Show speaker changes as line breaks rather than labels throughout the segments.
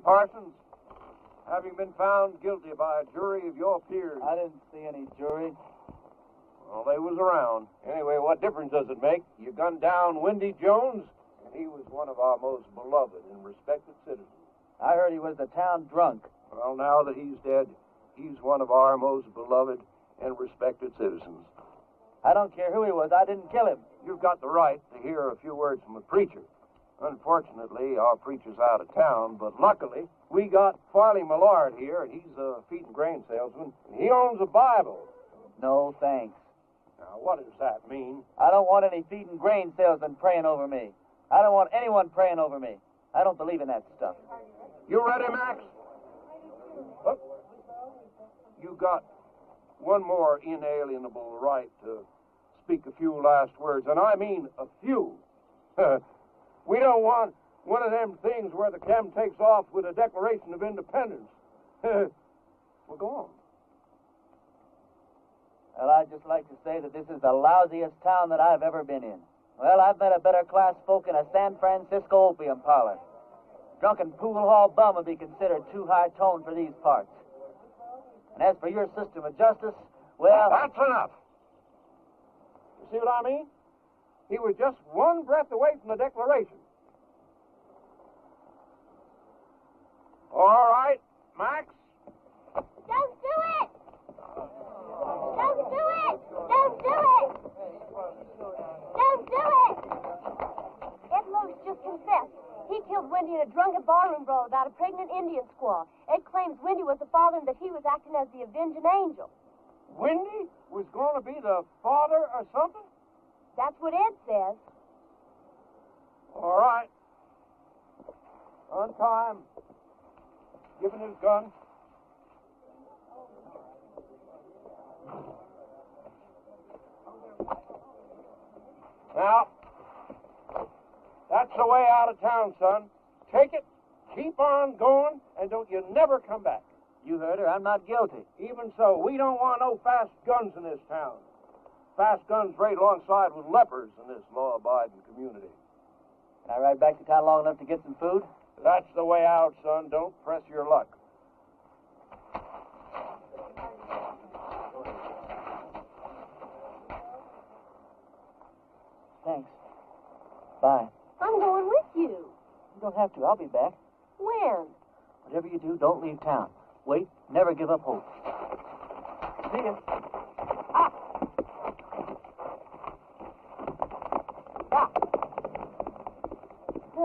Parsons, having been found guilty by a jury of your peers.
I didn't see any jury.
Well, they was around. Anyway, what difference does it make? You gunned down Windy Jones, and he was one of our most beloved and respected citizens.
I heard he was the town drunk.
Well, now that he's dead, he's one of our most beloved and respected citizens.
I don't care who he was. I didn't kill him.
You've got the right to hear a few words from a preacher. Unfortunately, our preacher's out of town, but luckily, we got Farley Millard here, and he's a feed and grain salesman, and he owns a Bible.
No, thanks.
Now, what does that mean?
I don't want any feed and grain salesmen praying over me. I don't want anyone praying over me. I don't believe in that stuff.
You ready, Max? Look, you got one more inalienable right to speak a few last words, and I mean a few. We don't want one of them things where the chem takes off with a Declaration of Independence. Well, go on.
Well, I'd just like to say that this is the lousiest town that I've ever been in. Well, I've met a better class folk in a San Francisco opium parlor. Drunken pool hall bum would be considered too high tone for these parts. And as for your system of justice, well...
That's enough. You see what I mean? He was just one breath away from the Declaration. All right, Max.
Don't do it! Don't do it! Don't do it! Don't do it! Ed Lowe's just confessed. He killed Wendy in a drunken barroom brawl about a pregnant Indian squaw. Ed claims Wendy was the father and that he was acting as the avenging angel.
Wendy was going to be the father or something?
That's what Ed says.
All right. Untie him. Give him his gun. Now, that's the way out of town, son. Take it, keep on going, and don't you never come back.
You heard her. I'm not guilty.
Even so, we don't want no fast guns in this town. Fast guns right alongside with lepers in this law-abiding community.
Can I ride back to town long enough to get some food?
That's the way out, son. Don't press your luck.
Thanks. Bye.
I'm going with you.
You don't have to. I'll be back.
When?
Whatever you do, don't leave town. Wait. Never give up hope. See ya.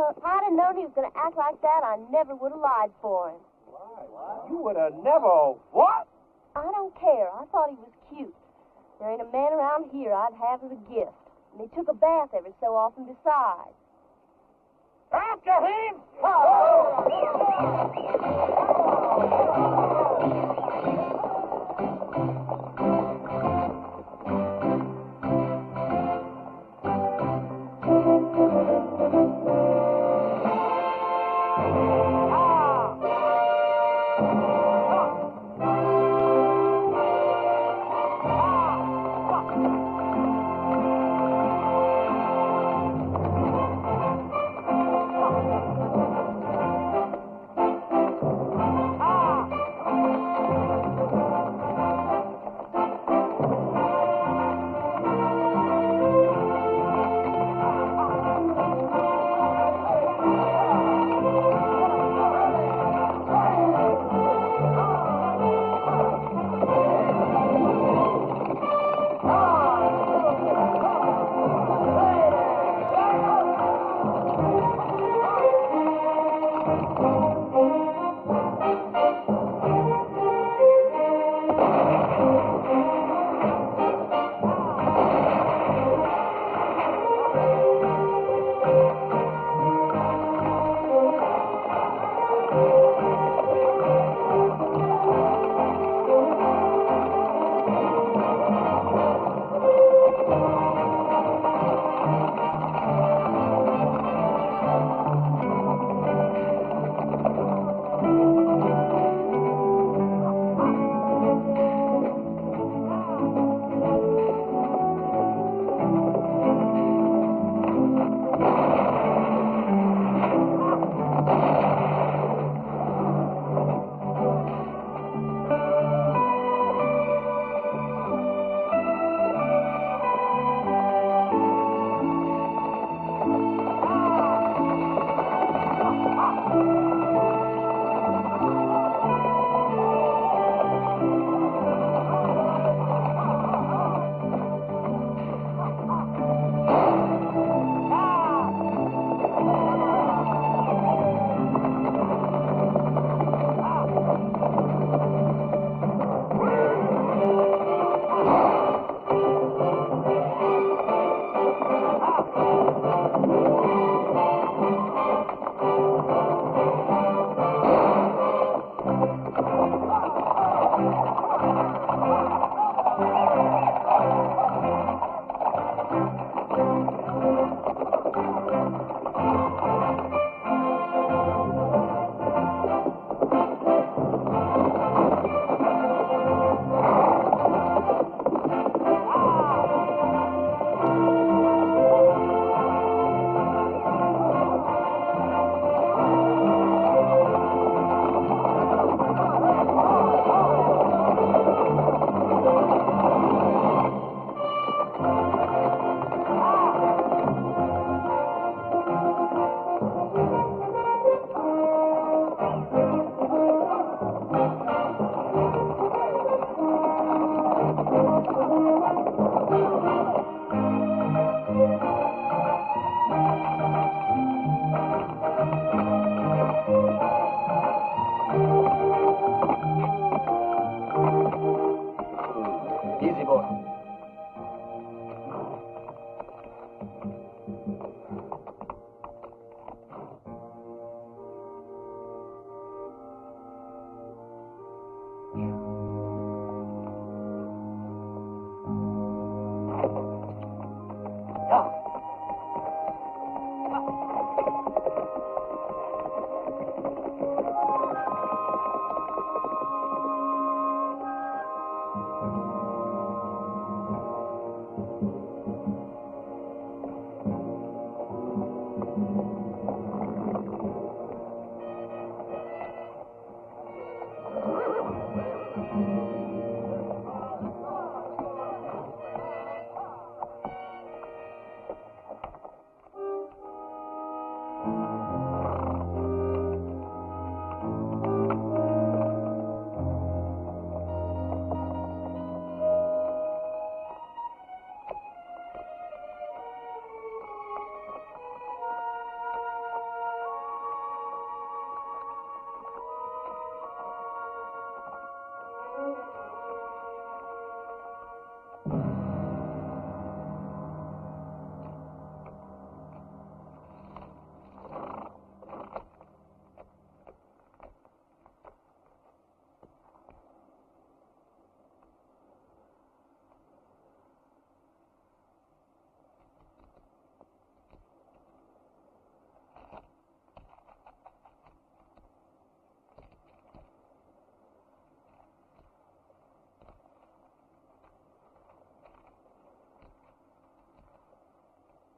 If I'd have known he was going to act like that, I never would have lied for him.
Why? You would have never... What?
I don't care. I thought he was cute. There ain't a man around here I'd have as a gift. And he took a bath every so often besides.
After him!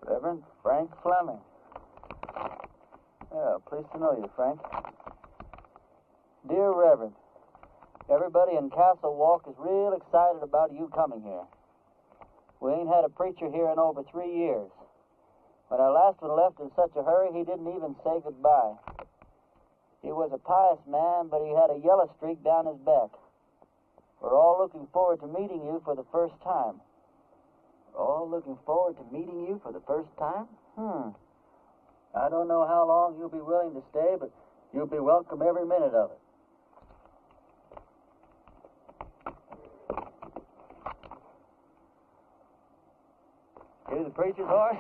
Reverend Frank Fleming. Yeah, pleased to know you, Frank. Dear Reverend, everybody in Castle Walk is real excited about you coming here. We ain't had a preacher here in over 3 years. When our last one left in such a hurry, he didn't even say goodbye. He was a pious man, but he had a yellow streak down his back. We're all looking forward to meeting you for the first time. All looking forward to meeting you for the first time? I don't know how long you'll be willing to stay, but you'll be welcome every minute of it. Here's the preacher's horse.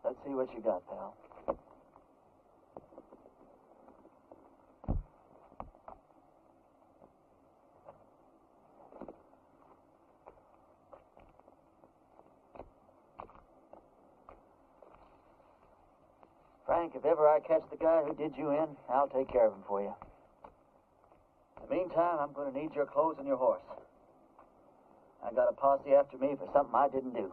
Let's see what you got, pal. Frank, if ever I catch the guy who did you in, I'll take care of him for you. In the meantime, I'm going to need your clothes and your horse. I got a posse after me for something I didn't do.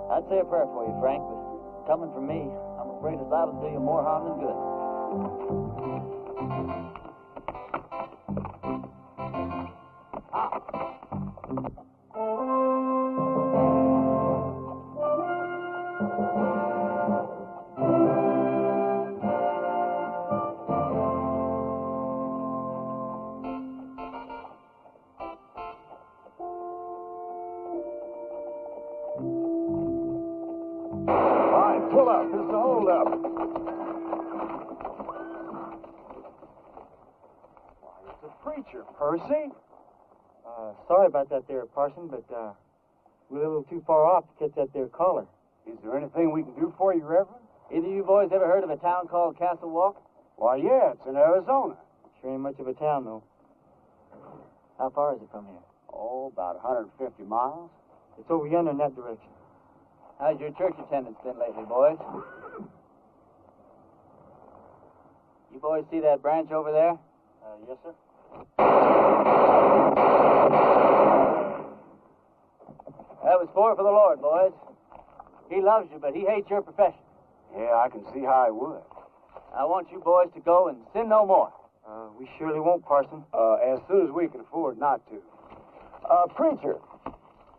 I'd say a prayer for you, Frank, but coming from me, I'm afraid it's liable to do you more harm than good.
It's a preacher, Percy.
Sorry about that there, Parson, but we're a little too far off to catch that there caller.
Is there anything we can do for you, Reverend?
Either you boys ever heard of a town called Castle Walk?
Why, yeah, it's in Arizona.
Sure ain't much of a town, though.
How far is it from here?
Oh, about 150 miles.
It's over yonder in that direction.
How's your church attendance been lately, boys? You boys see that branch over there?
Yes, sir.
That was four for the Lord, boys. He loves you, but he hates your profession.
Yeah, I can see how I would.
I want you boys to go and sin no more.
We surely won't, Parson.
As soon as we can afford not to. Preacher,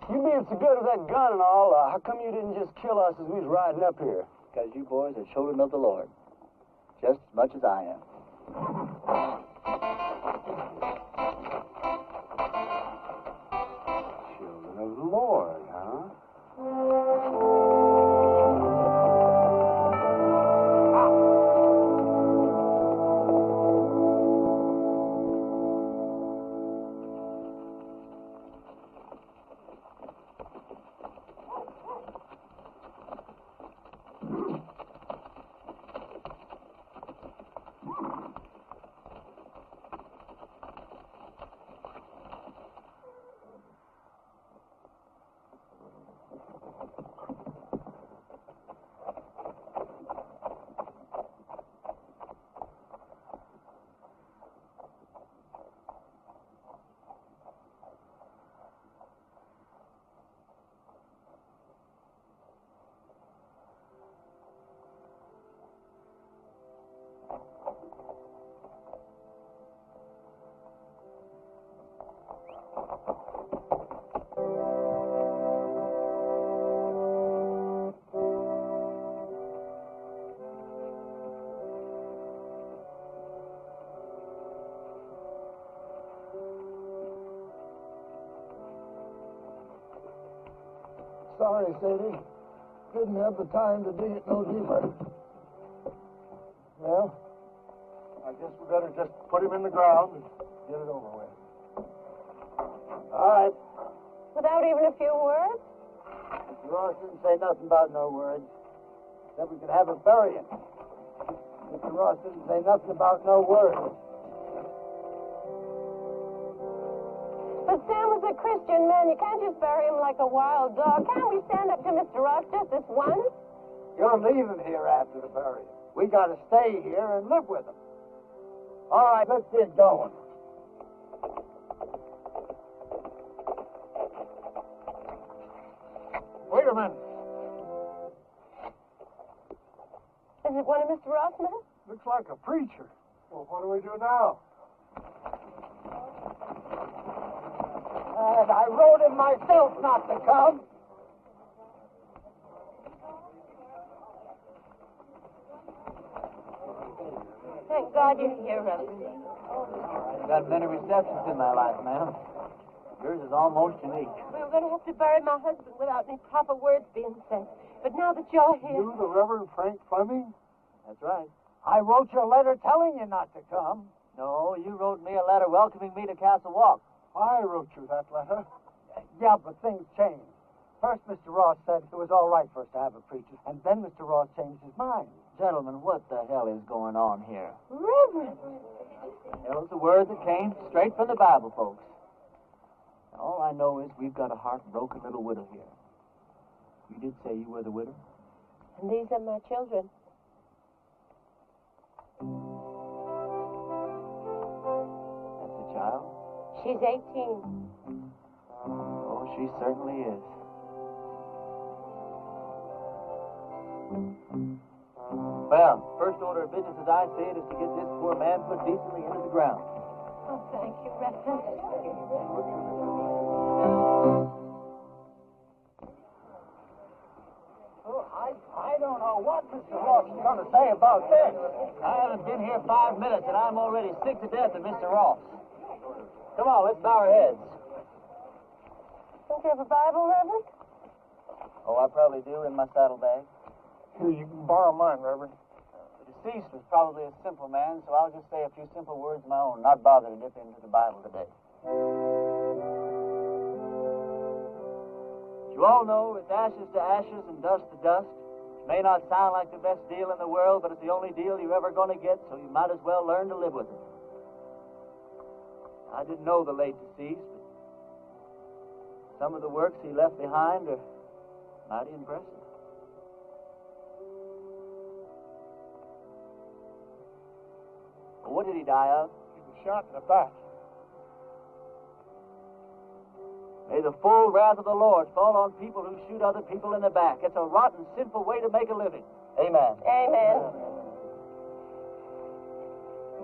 you being so good with that gun and all, how come you didn't just kill us as we was riding up here?
Because you boys are children of the Lord, just as much as I am.
Children of the Lord, huh?
Sorry, Sadie. Didn't have the time to dig it no deeper. Well, I guess we better just put him in the ground and get it over with.
All right.
Without even a few words?
Mr. Ross didn't say nothing about no words. Said we could have a burying. Mr. Ross didn't say nothing about no words.
But Sam was a Christian man. You can't just bury him like a wild dog. Can't we stand up to Mr. Ross just this once?
You're leaving here after the burial. We got to stay here and live with him. All right, let's get going.
Wait a minute.
Is it one of Mr. Ross' men?
Looks like a preacher. Well, what do we do now?
And I wrote him myself not to come.
Thank God you're here, Reverend.
I've got many receptions in my life, ma'am. Yours is almost unique.
We were going to have to bury my husband without any proper words being said. But now that you're here...
You, the Reverend Frank Fleming?
That's right.
I wrote you a letter telling you not to come.
No, you wrote me a letter welcoming me to Castle Walk.
I wrote you that letter.
Yeah, but things changed. First, Mr. Ross said it was all right for us to have a preacher, and then Mr. Ross changed his mind.
Gentlemen, what the hell is going on here?
Reverend!
Well, it's a word that came straight from the Bible, folks. All I know is we've got a heartbroken little widow here. You did say you were the widow?
And these are my children.
That's a child?
She's 18.
Oh, she certainly is. Well, first order of business as I see it is to get this poor man put decently into the ground.
Oh, thank you, Reverend.
Oh, I don't know what Mr. Ross is going to say about this.
I haven't been here 5 minutes, and I'm already sick to death of Mr. Ross. Come on, let's bow our heads.
Don't you have a Bible, Reverend?
Oh, I probably do in my saddlebag.
Here, you can borrow mine, Reverend.
deceased was probably a simple man, so I'll just say a few simple words of my own, not bother to dip into the Bible today. You all know it's ashes to ashes and dust to dust. It may not sound like the best deal in the world, but it's the only deal you're ever going to get, so you might as well learn to live with it. I didn't know the late deceased, but some of the works he left behind are mighty impressive. Well, what did he die of?
He was shot in the back.
May the full wrath of the Lord fall on people who shoot other people in the back. It's a rotten, sinful way to make a living. Amen.
Amen.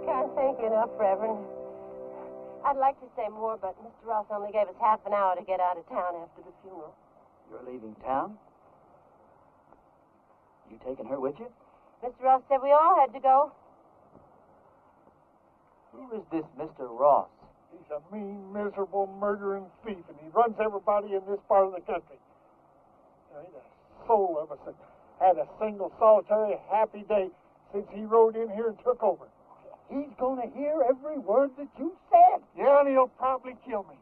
Can't thank you enough, Reverend. I'd like to say more, but Mr. Ross only gave us half an hour to get out of town after the funeral.
You're leaving town? You taking her with you?
Mr. Ross said we all had to go.
Who is this Mr. Ross?
He's a mean, miserable, murdering thief, and he runs everybody in this part of the country. There ain't a soul of us that had a single, solitary, happy day since he rode in here and took over.
He's going to hear every word that you said.
Yeah, and he'll probably kill me.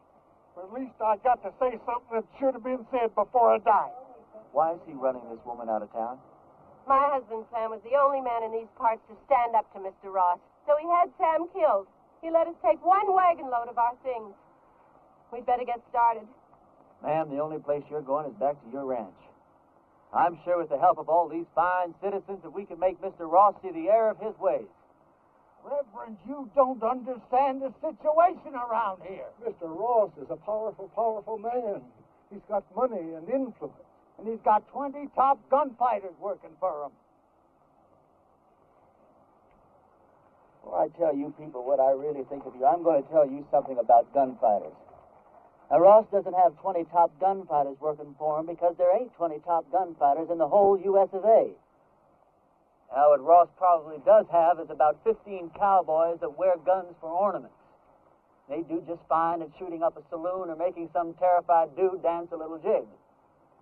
But at least I got to say something that should have been said before I died.
Why is he running this woman out of town?
My husband, Sam, was the only man in these parts to stand up to Mr. Ross, so he had Sam killed. He let us take one wagon load of our things. We'd better get started.
Ma'am, the only place you're going is back to your ranch. I'm sure with the help of all these fine citizens that we can make Mr. Ross see the error of his ways.
Reverend, you don't understand the situation around here.
Mr. Ross is a powerful, powerful man. He's got money and influence.
And he's got 20 top gunfighters working for him.
Before I tell you people what I really think of you, I'm going to tell you something about gunfighters. Now, Ross doesn't have 20 top gunfighters working for him because there ain't 20 top gunfighters in the whole U.S. of A. Now, what Ross probably does have is about 15 cowboys that wear guns for ornaments. They do just fine at shooting up a saloon or making some terrified dude dance a little jig.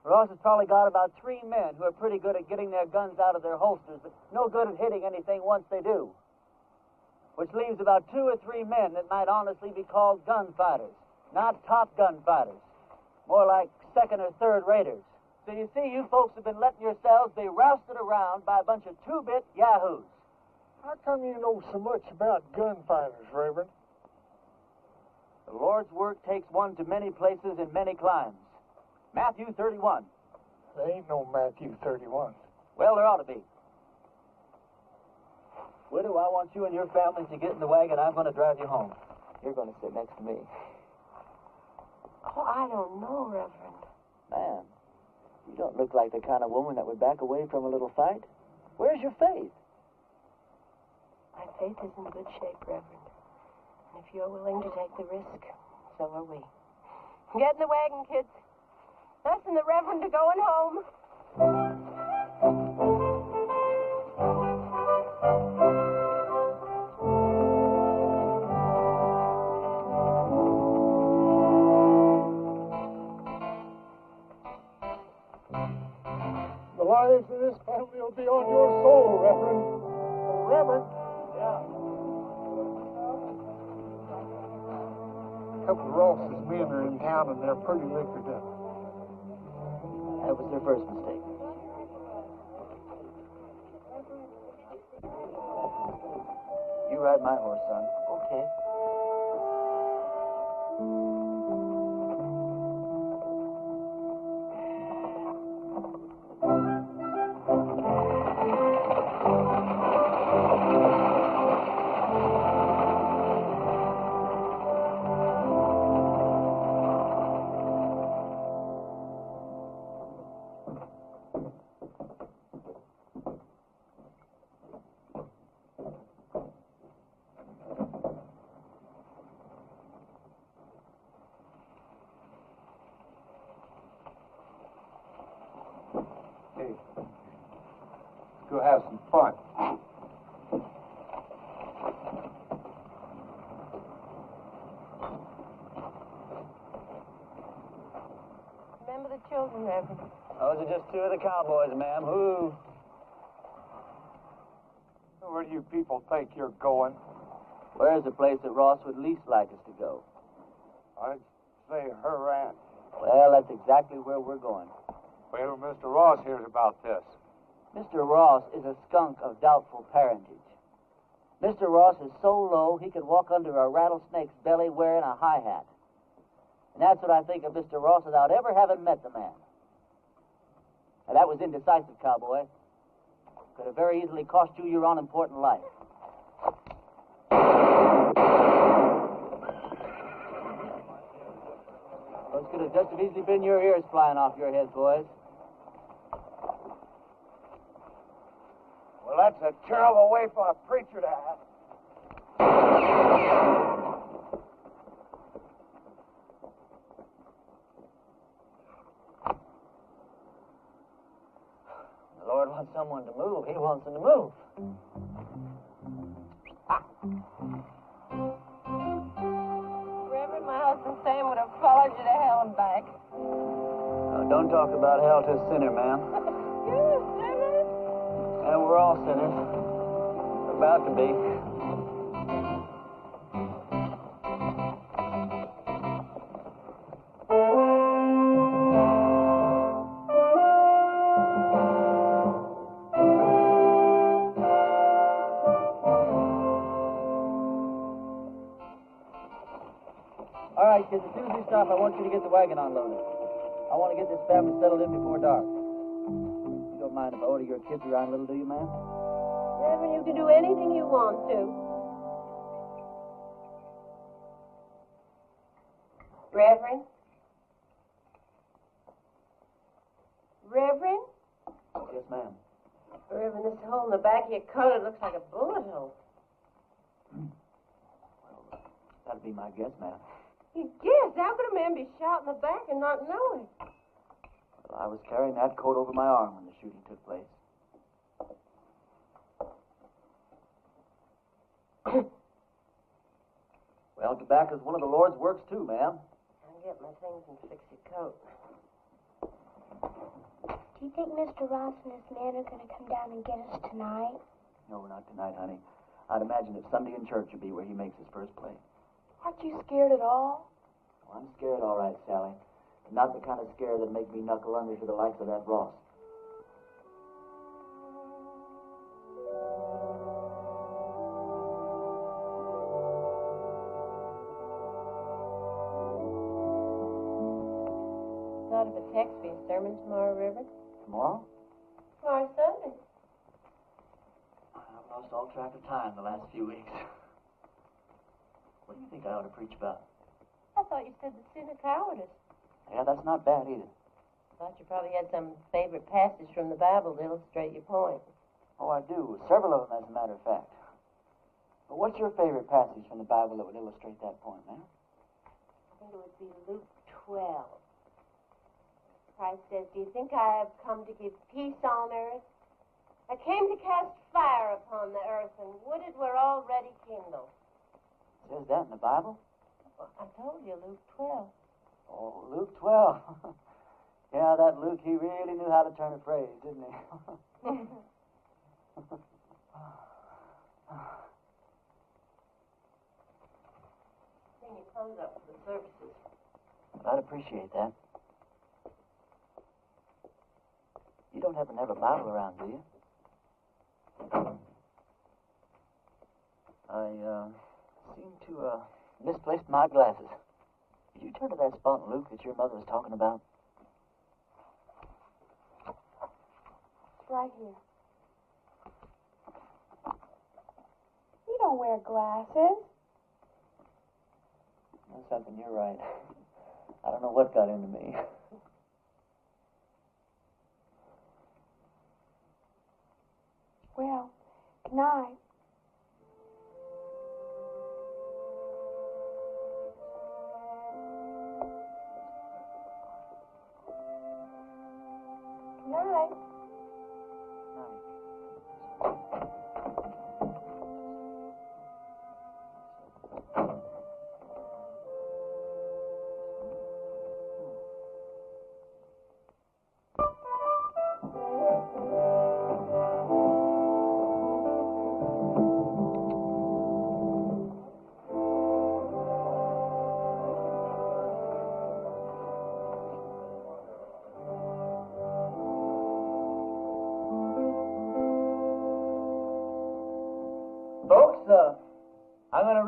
Ross has probably got about 3 men who are pretty good at getting their guns out of their holsters, but no good at hitting anything once they do. Which leaves about 2 or 3 men that might honestly be called gunfighters. Not top gunfighters. More like second or third raters. So you see, you folks have been letting yourselves be rousted around by a bunch of two-bit yahoos.
How come you know so much about gunfighters, Reverend?
The Lord's work takes one to many places in many climes. Matthew 31.
There ain't no Matthew 31.
Well, there ought to be. Widow, I want you and your family to get in the wagon. I'm going to drive you home. You're going to sit next to me.
Oh, I don't know, Reverend.
Ma'am, you don't look like the kind of woman that would back away from a little fight. Where's your faith?
My faith is in good shape, Reverend. And if you're willing to take the risk, so are we. Get in the wagon, kids. Us and the Reverend are going home.
The lives of this family will be on your soul, Reverend. Oh, Reverend.
Yeah.
A couple of Ross's men are in town and they're pretty liquored up.
That was their first mistake. You ride my horse, son. Okay.
Hey, let's go have some fun.
Remember the children, Reverend.
Those are just 2 of the cowboys, ma'am. Who
Where do you people think you're going?
Where's the place that Ross would least like us to go?
I'd say her ranch.
Well, that's exactly where we're going.
Wait till Mr. Ross hears about this.
Mr. Ross is a skunk of doubtful parentage. Mr. Ross is so low he could walk under a rattlesnake's belly wearing a high hat. And that's what I think of Mr. Ross without ever having met the man. Now, that was indecisive, cowboy. Could have very easily cost you your unimportant life. Those could have just as easily been your ears flying off your head, boys.
Well, that's a terrible way for a preacher to have.
The Lord wants someone to move. He wants them to move.
Reverend, my husband Sam would have followed you to hell and back.
Now, don't talk about hell to a sinner, ma'am.
You're a sinner?
Yeah, we're all sinners. We're about to be. All right, kids, as soon as we stop, I want you to get the wagon unloaded. I want to get this family settled in before dark. You don't mind if I order your kids around a little, do you, ma'am?
Reverend, you can do anything you want to. Reverend? Reverend?
Yes, ma'am.
Reverend, this hole in the back of your coat, it looks like a bullet hole.
Well, that'd be my guess, ma'am.
You guess? How could a man be shot in the back and not know it?
Well, I was carrying that coat over my arm when the shooting took place. Well, tobacco's one of the Lord's works, too, ma'am.
I'll get my things and fix your coat.
Do you think Mr. Ross and his men are going to come down and get us tonight?
No, not tonight, honey. I'd imagine that Sunday in church would be where he makes his first play.
Aren't you scared at all?
Oh, I'm scared, all right, Sally. But not the kind of scare that'd make me knuckle under to the likes of that Ross.
Thought of a text for your sermon tomorrow, Reverend?
Tomorrow?
Tomorrow's Sunday.
I've lost all track of time the last few weeks. What do you think I ought to preach about?
I thought you said the sin of cowardice.
Yeah, that's not bad either.
Thought you probably had some favorite passage from the Bible to illustrate your point.
Oh, I do. Several of them, as a matter of fact. But what's your favorite passage from the Bible that would illustrate that point, ma'am?
I think it would be Luke 12. Christ says, "Do you think I have come to give peace on earth? I came to cast fire upon the earth, and would it were already kindled."
It says that in the Bible?
Well, I told you, Luke 12.
Oh, Luke 12. Yeah, that Luke, he really knew how to turn a phrase, didn't he?
Bring your clothes up for the services.
I'd appreciate that. You don't happen to have a Bible around, do you? I seem to misplaced my glasses. Could you turn to that spot in Luke that your mother was talking about?
It's right here. You don't wear glasses.
That's something, you're right. I don't know what got into me.
Well, good night. Good night.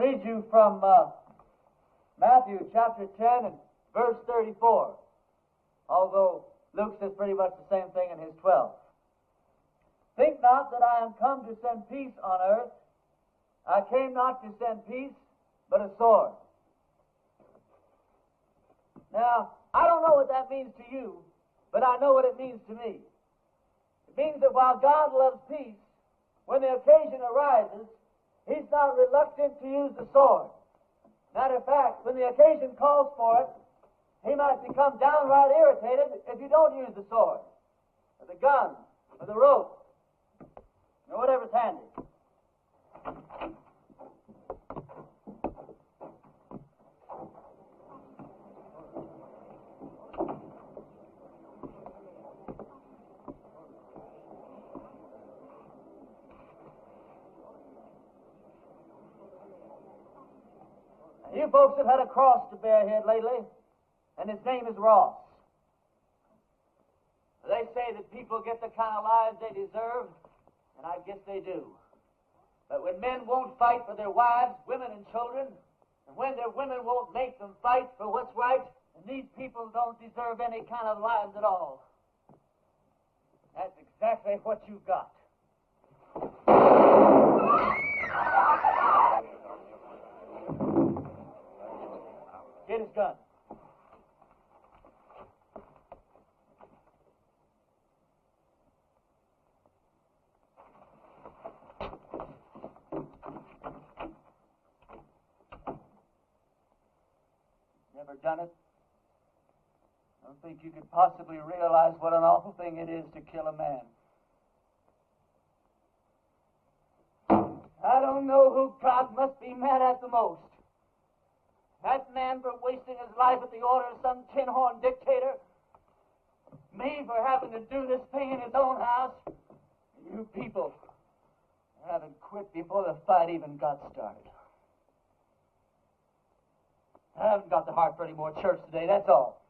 read you from Matthew chapter 10 and verse 34, although Luke says pretty much the same thing in his 12. Think not that I am come to send peace on earth. I came not to send peace, but a sword. Now, I don't know what that means to you, but I know what it means to me. It means that while God loves peace, when the occasion arises, He's not reluctant to use the sword. Matter of fact, when the occasion calls for it, He might become downright irritated if you don't use the sword, or the gun, or the rope, or whatever's handy. You folks have had a cross to bear here lately, and his name is Ross. They say that people get the kind of lives they deserve, and I guess they do. But when men won't fight for their wives, women, and children, and when their women won't make them fight for what's right, then these people don't deserve any kind of lives at all. That's exactly what you've got. Get his gun. Never done it? I don't think you could possibly realize what an awful thing it is to kill a man. I don't know who God must be mad at the most. That man for wasting his life at the order of some tin-horn dictator. Me for having to do this thing in his own house. You people haven't quit before the fight even got started. I haven't got the heart for any more church today, that's all.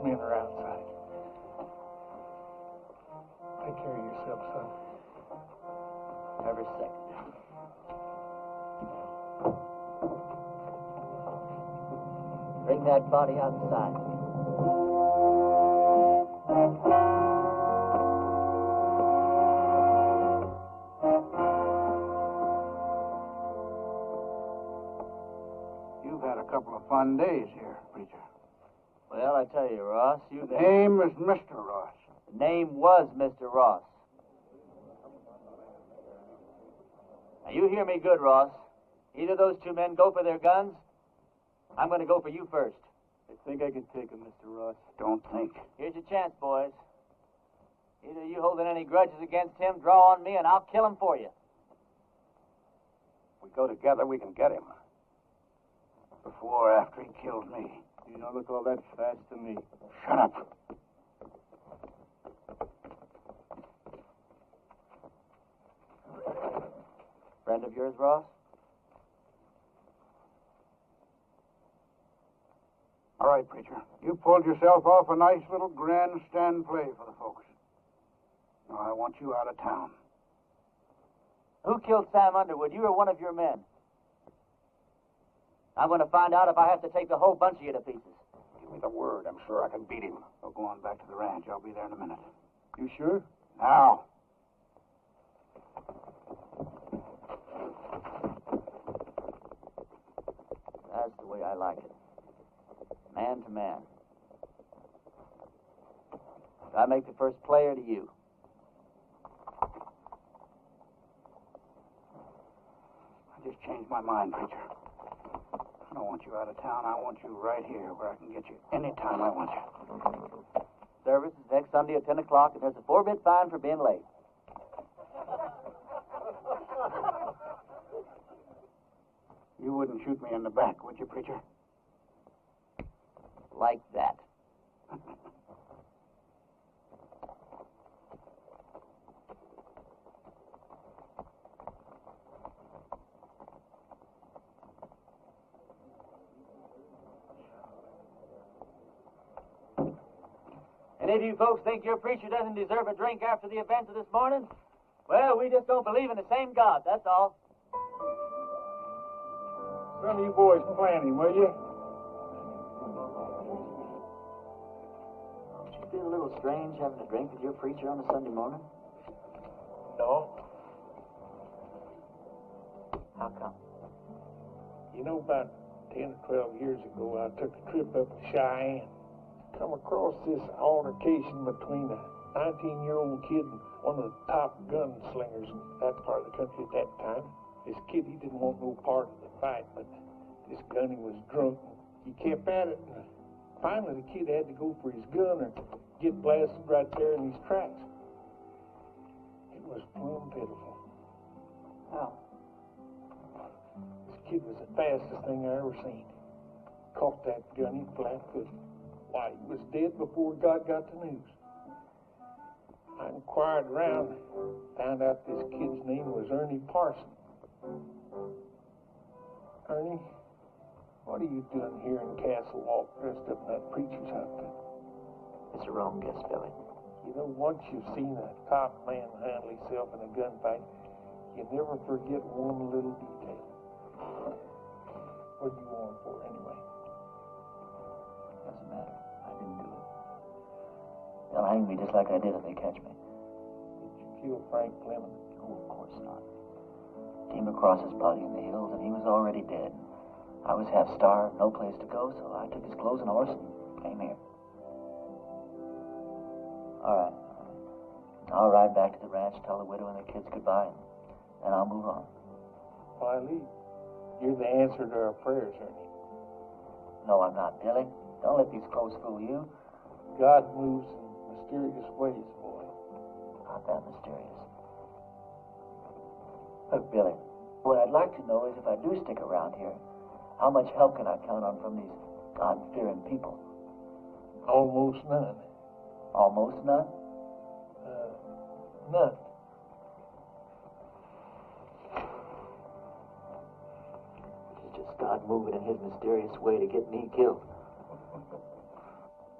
Men are outside. Take care of yourself, son.
Every second. Bring that body outside.
You've had a couple of fun days here, preacher.
Well, I tell you, Ross,
The name is Mr. Ross.
The name was Mr. Ross. Now, you hear me good, Ross. Either of those two men go for their guns. I'm going to go for you first.
I think I can take him, Mr. Ross.
Don't think.
Here's your chance, boys. Either you holding any grudges against him, draw on me, and I'll kill him for you.
If we go together, we can get him. Before or after he kills me.
You don't look all that fast to me.
Shut up.
Friend of yours, Ross?
All right, preacher. You pulled yourself off a nice little grandstand play for the folks. Now I want you out of town.
Who killed Sam Underwood, you or one of your men? I'm going to find out if I have to take the whole bunch of you to pieces.
Give me the word. I'm sure I can beat him. We'll go on back to the ranch. I'll be there in a minute.
You sure?
Now.
That's the way I like it. Man to man. Do I make the first play or do you?
I just changed my mind, preacher. I don't want you out of town. I want you right here where I can get you anytime I want you.
Service is next Sunday at 10 o'clock, and there's a 4-bit fine for being late.
You wouldn't shoot me in the back, would you, preacher?
Like that. Any of you folks think your preacher doesn't deserve a drink after the events of this morning? Well, we just don't believe in the same God, that's all.
Some of you boys plan him, will you?
Don't you feel a little strange having a drink with your preacher on a Sunday morning?
No.
How come?
You know, about 10 or 12 years ago, I took a trip up to Cheyenne. Come across this altercation between a 19-year-old kid and one of the top gunslingers in that part of the country at that time. This kid, he didn't want no part of the fight, but this gunny was drunk. He kept at it, and finally the kid had to go for his gun or get blasted right there in his tracks. It was plumb pitiful.
How?
This kid was the fastest thing I ever seen. Caught that gunny flat-footed. Why, he was dead before God got the news. I inquired around, found out this kid's name was Ernie Parsons. Ernie, what are you doing here in Castle Walk dressed up in that preacher's outfit?
It's a wrong guess, Billy.
You know, once you've seen a top man handle himself in a gunfight, you never forget one little detail. What are you on for, anyway?
Doesn't matter. I didn't do it. They'll hang me just like I did if they catch me.
Did you kill Frank Fleming?
Oh, of course not. Came across his body in the hills, and he was already dead. I was half starved, no place to go, so I took his clothes and horse and came here. All right. I'll ride back to the ranch, tell the widow and the kids goodbye, and I'll move on.
Why leave? You're the answer to our prayers, Ernie.
No, I'm not, Billy. Don't let these clothes fool you.
God moves in mysterious ways, boy.
Not that mysterious. Look, Billy, what I'd like to know is if I do stick around here, how much help can I count on from these God-fearing people?
Almost none.
Almost none?
None.
It's just God moving in his mysterious way to get me killed.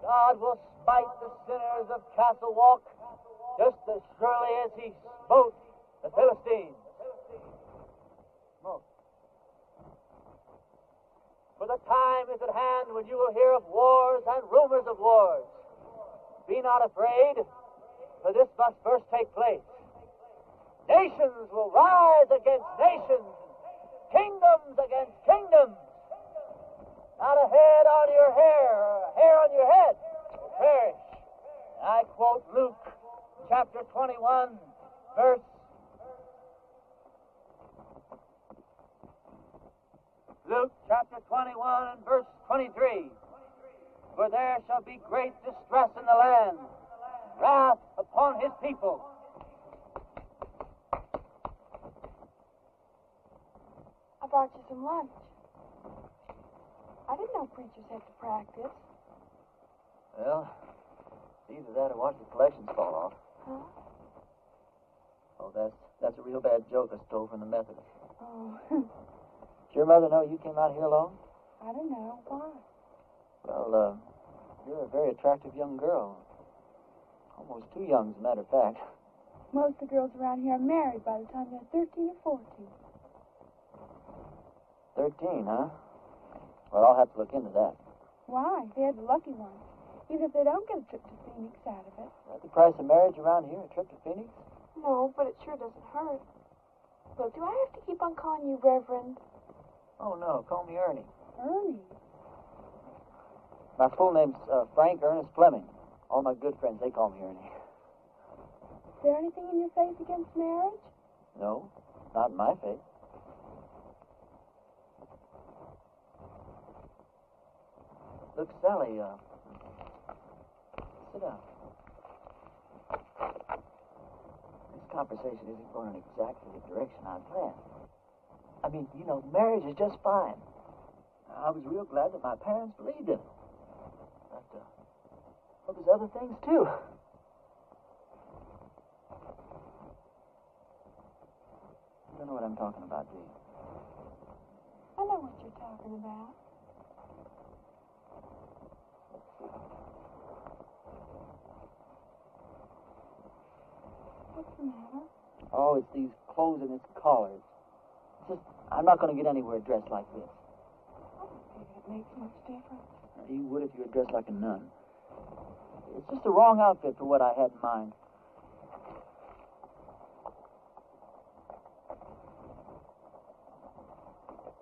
God will smite the sinners of Castle Walk just as surely as he smote the Philistines. Smote. For the time is at hand when you will hear of wars and rumors of wars. Be not afraid, for this must first take place. Nations will rise against nations, kingdoms against kingdoms. Not a head on your hair, or a hair on your head will perish. I quote Luke chapter 21, verse. Luke chapter 21 and verse 23. For there shall be great distress in the land, wrath upon his people.
I brought you some lunch. I didn't know preachers had to practice.
Well, either that or watch the collections fall off.
Huh?
Oh, that's a real bad joke I stole from the Methodists.
Oh,
Did your mother know you came out here alone?
I don't know. Why?
Well, you're a very attractive young girl. Almost too young, as a matter of fact.
Most of the girls around here are married by the time they're 13 or 14.
13, huh? Well, I'll have to look into that.
Why? They're the lucky ones. Even if they don't get a trip to Phoenix out of it.
Is that the price of marriage around here, a trip to Phoenix?
No, but it sure doesn't hurt. Look, do I have to keep on calling you Reverend?
Oh, no. Call me Ernie.
Ernie?
My full name's Frank Ernest Fleming. All my good friends, they call me Ernie.
Is there anything in your face against marriage?
No, not in my face. Look, Sally, sit down. This conversation isn't going in exactly the direction I planned. I mean, you know, marriage is just fine. I was real glad that my parents believed in it. But there's other things, too. You don't know what I'm talking about, do you?
I know what you're talking about.
What's the matter?
Oh, it's these clothes and this collar. It's just, I'm not going to get anywhere dressed like this.
I don't think it makes much difference.
You would if you were dressed like a nun. It's just the wrong outfit for what I had in mind.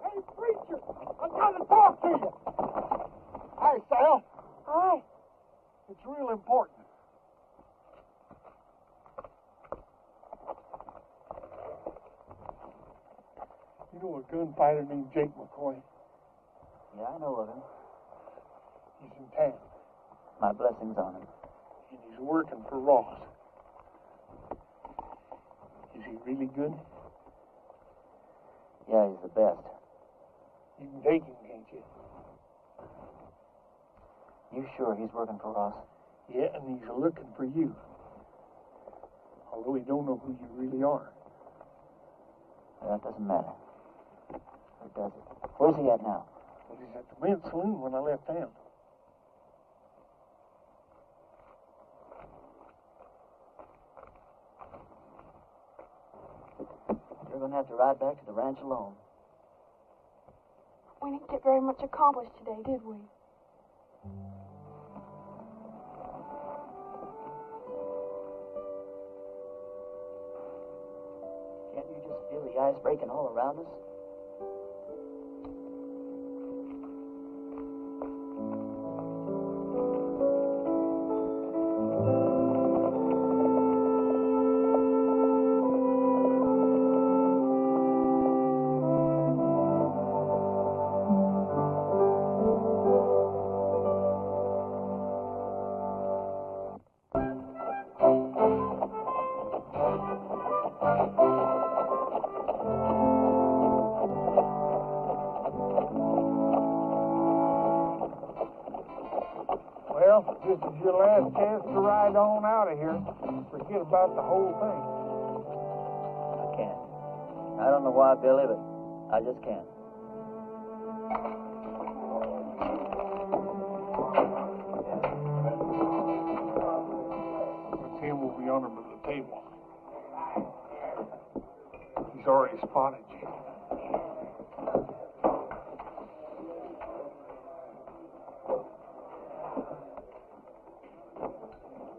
Hey, preacher, I got to talk to you. Hi, Sal.
Hi.
It's real important. You know a gunfighter named Jake McCoy?
Yeah, I know of him.
He's in town,
My blessings on him.
and he's working for Ross. Is he really good?
Yeah, he's the best.
You can take him, can't you?
You sure he's working for Ross?
Yeah, and he's looking for you. Although he don't know who you really are.
Well, that doesn't matter. Or does it? Where's he at now?
Well, he's at the men's saloon when I left town.
You're going to have to ride back to the ranch alone.
We didn't get very much accomplished today, did we?
Can't you just feel the ice breaking all around us?
Well, this is your last chance to ride on out of here. Forget about the whole thing.
I can't. I don't know why, Billy, but I just can't.
Tim will be on him at the table. He's already spotted you.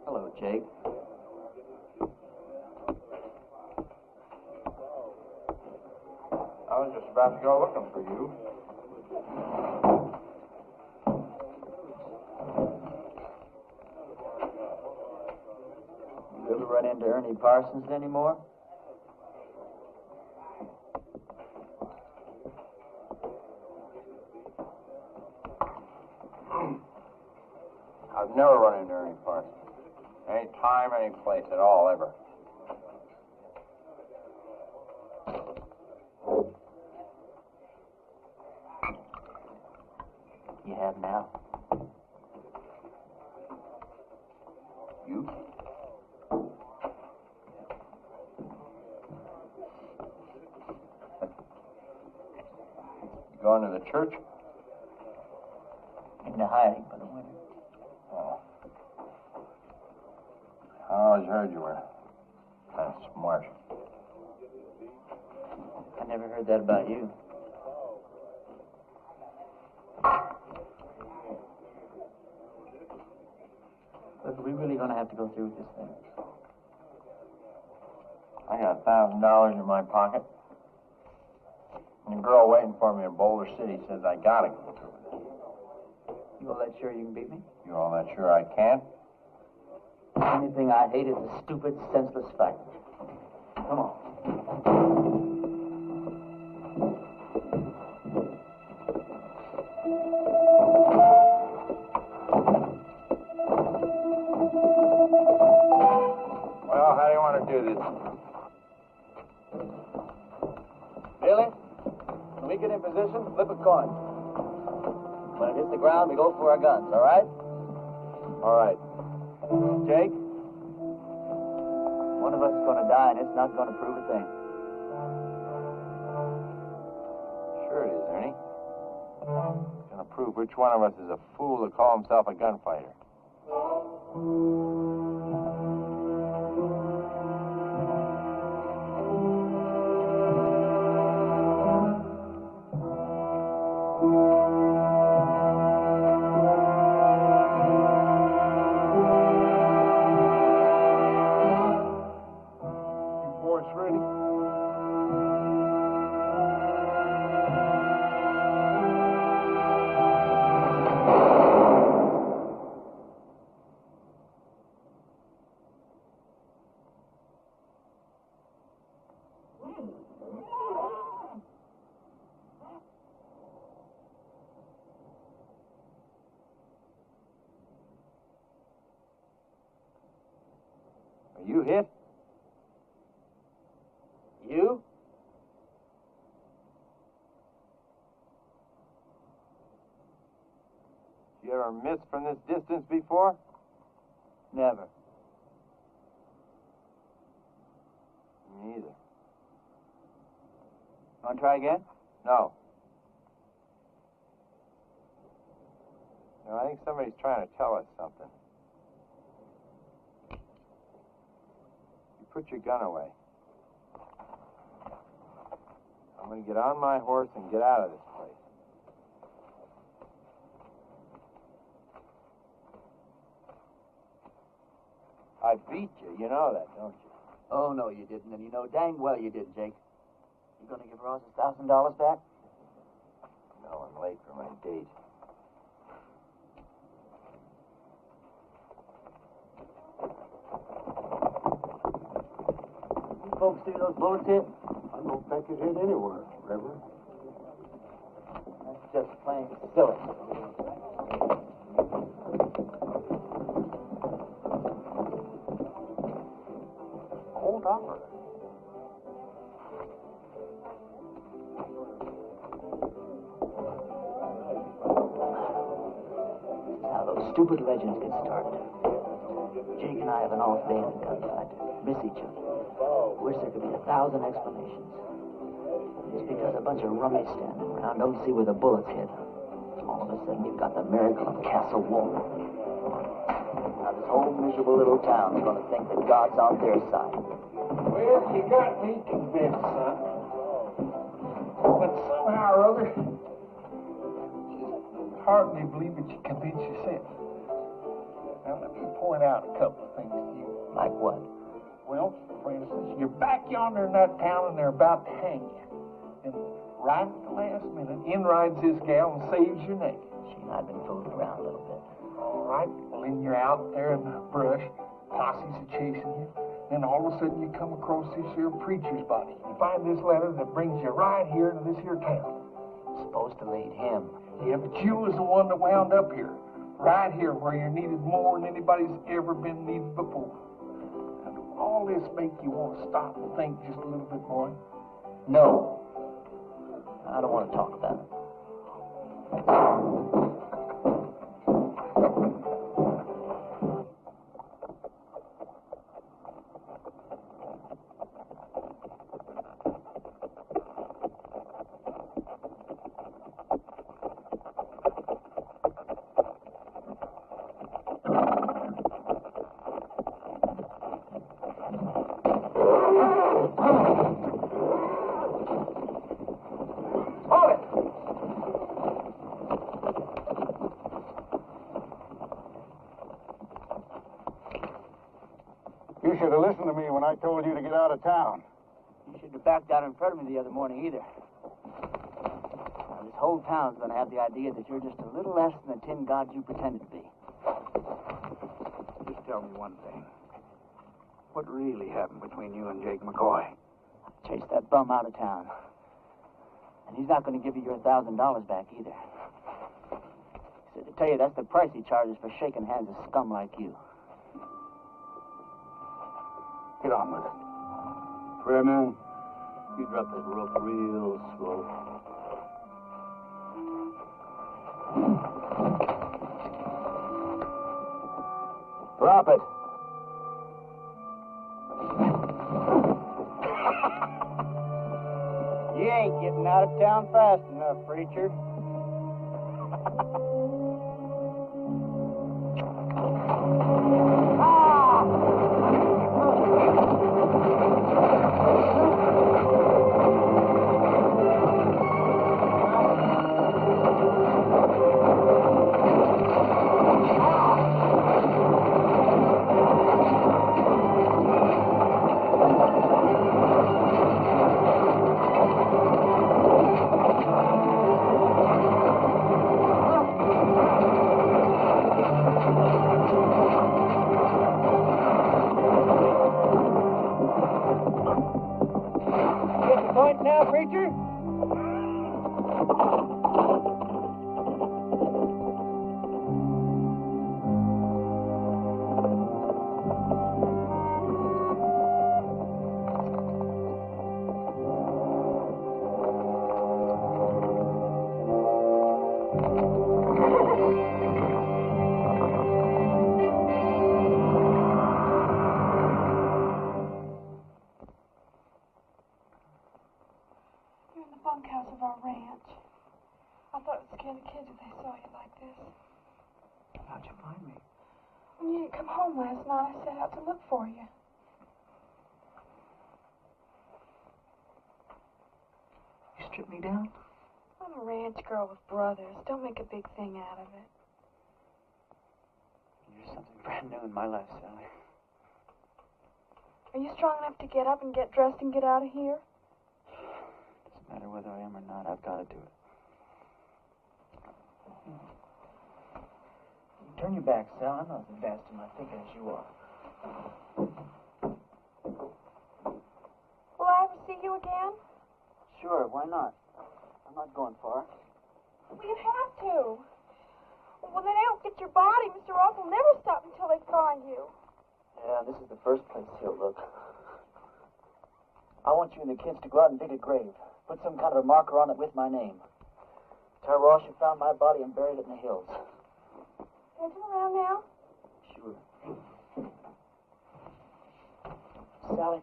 Hello, Jake.
I was just about to go looking for you.
You ever run into Ernie Parsons anymore?
I've never run into Ernie Parsons. Any time, any place at all, ever.
You have now.
You? You going to the church?
Into hiding for the winter.
Oh. I always heard you were kind of smart.
I never heard that about you. Look, are we really going to have to go through with this thing?
I got $1,000 in my pocket. And the girl waiting for me in Boulder City says I gotta go through with it.
You all that sure you can beat me?
You all that sure I can?
The only thing I hate is a stupid, senseless fight. Come on.
Well, how do you want to do this?
Billy, when we get in position, flip a coin. When it hits the ground, we go for our guns, all right?
All right.
Jake, one of us is going to die, and it's not going to prove a thing.
Sure it is, Ernie. It's going to prove which one of us is a fool to call himself a gunfighter. You hit?
You?
You ever miss from this distance before?
Never.
Me either.
Want to try again?
No. No, I think somebody's trying to tell us something. You put your gun away. I'm going to get on my horse and get out of this place. I beat you. You know that, don't you?
Oh, no, you didn't, and you know dang well you did, Jake. You gonna give Ross $1,000 back?
No, I'm late for my date.
You folks see those bullets hit?
I don't think it hit anywhere, Reverend.
That's just plain silly.
Hold on.
Now, those stupid legends get started. Jake and I have an off day in a gunfight. Miss each other. Wish there could be 1,000 explanations. Just because a bunch of rummies standing around don't see where the bullets hit. All of a sudden, you've got the miracle of Castle Wall. Now, this whole miserable little town's going to think that God's on their side.
Well, you got me convinced, son. But somehow or other, just hardly believe that you convince yourself. Now, let me point out a couple of things to you.
Like what?
Well, for instance, you're back yonder in that town and they're about to hang you. And right at the last minute, in rides this gal and saves your neck.
She and I've been fooling around a little bit.
All right, well, then you're out there in the brush. Posses are chasing you. Then all of a sudden you come across this here preacher's body. You find this letter that brings you right here to this here town.
Supposed to lead him.
Yeah, but you was the one that wound up here. Right here where you're needed more than anybody's ever been needed before. Now, do all this make you want to stop and think just a little bit more?
No. I don't want to talk about it.
You should have listened to me when I told you to get out of town.
You shouldn't have backed out in front of me the other morning either. Now, this whole town's going to have the idea that you're just a little less than the tin god you pretended to be.
Just tell me one thing. What really happened between you and Jake McCoy?
I chased that bum out of town. And he's not going to give you your $1,000 back either. He said to tell you that's the price he charges for shaking hands with scum like you.
Get on with it.
Brennan, you drop that rope real slow.
Drop it. You ain't getting out of town fast enough, preacher.
I thought it would scare the kids if they saw you like this.
How'd you find me?
When you didn't come home last night, I set out to look for you.
You stripped me down?
I'm a ranch girl with brothers. Don't make a big thing out of it.
You're something brand new in my life, Sally.
Are you strong enough to get up and get dressed and get out of here?
Doesn't matter whether I am or not, I've got to do it. Turn your back, Sal. I'm not as advanced in my thinking as you are.
Will I ever see you again?
Sure, why not? I'm not going far.
Well, you have to. When they don't get your body, Mr. Ross will never stop until they find you.
Yeah, this is the first place he'll look. I want you and the kids to go out and dig a grave. Put some kind of a marker on it with my name. Tell Ross you found my body and buried it in the hills.
Can I turn around now?
Sure. Sally,